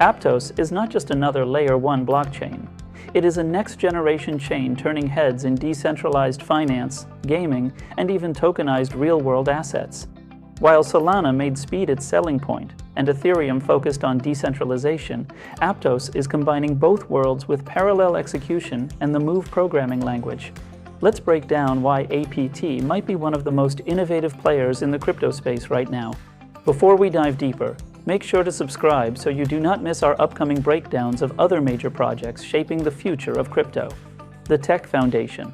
Aptos is not just another Layer 1 blockchain. It is a next-generation chain turning heads in decentralized finance, gaming, and even tokenized real-world assets. While Solana made speed its selling point, and Ethereum focused on decentralization, Aptos is combining both worlds with parallel execution and the Move programming language. Let's break down why APT might be one of the most innovative players in the crypto space right now. Before we dive deeper, make sure to subscribe so you do not miss our upcoming breakdowns of other major projects shaping the future of crypto. The Tech Foundation.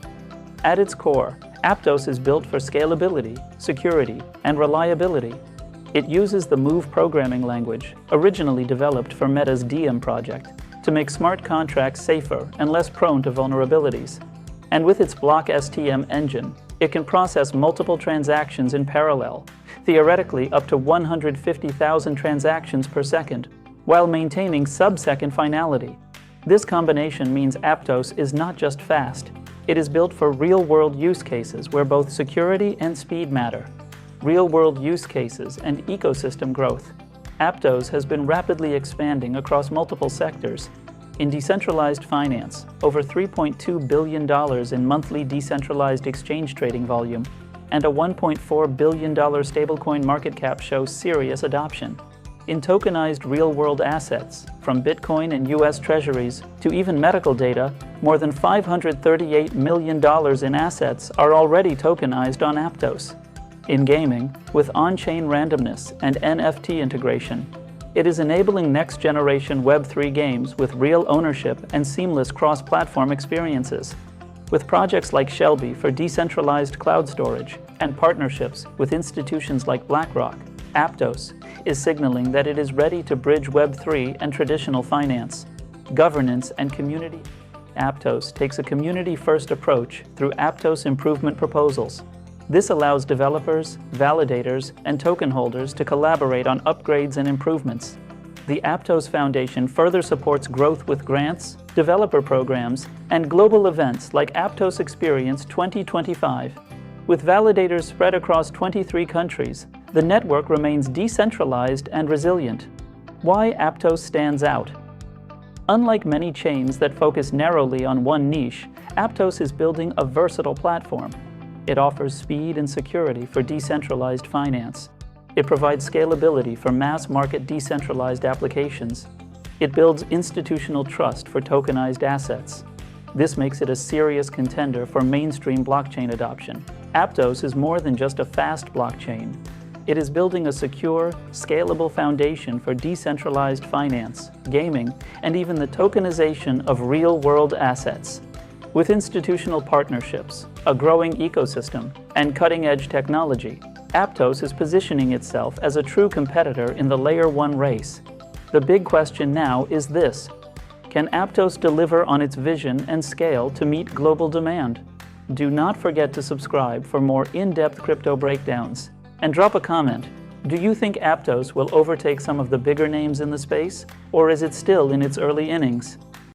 At its core, Aptos is built for scalability, security, and reliability. It uses the Move programming language, originally developed for Meta's Diem project, to make smart contracts safer and less prone to vulnerabilities. And with its Block STM engine, it can process multiple transactions in parallel, theoretically up to 150,000 transactions per second, while maintaining sub-second finality. This combination means Aptos is not just fast. It is built for real-world use cases where both security and speed matter. Real-world use cases and ecosystem growth. Aptos has been rapidly expanding across multiple sectors. In decentralized finance, over $3.2 billion in monthly decentralized exchange trading volume, and a $1.4 billion stablecoin market cap shows serious adoption. In tokenized real-world assets, from Bitcoin and US Treasuries to even medical data, more than $538 million in assets are already tokenized on Aptos. In gaming, with on-chain randomness and NFT integration, it is enabling next-generation Web3 games with real ownership and seamless cross-platform experiences. With projects like Shelby for decentralized cloud storage and partnerships with institutions like BlackRock, Aptos is signaling that it is ready to bridge Web3 and traditional finance, governance, and community. Aptos takes a community-first approach through Aptos improvement proposals. This allows developers, validators, and token holders to collaborate on upgrades and improvements. The Aptos Foundation further supports growth with grants, developer programs, and global events like Aptos Experience 2025. With validators spread across 23 countries, the network remains decentralized and resilient. Why Aptos stands out? Unlike many chains that focus narrowly on one niche, Aptos is building a versatile platform. It offers speed and security for decentralized finance. It provides scalability for mass-market decentralized applications. It builds institutional trust for tokenized assets. This makes it a serious contender for mainstream blockchain adoption. Aptos is more than just a fast blockchain. It is building a secure, scalable foundation for decentralized finance, gaming, and even the tokenization of real-world assets. With institutional partnerships, a growing ecosystem, and cutting-edge technology, Aptos is positioning itself as a true competitor in the Layer 1 race. The big question now is this: can Aptos deliver on its vision and scale to meet global demand? Do not forget to subscribe for more in-depth crypto breakdowns. And drop a comment. Do you think Aptos will overtake some of the bigger names in the space, or is it still in its early innings?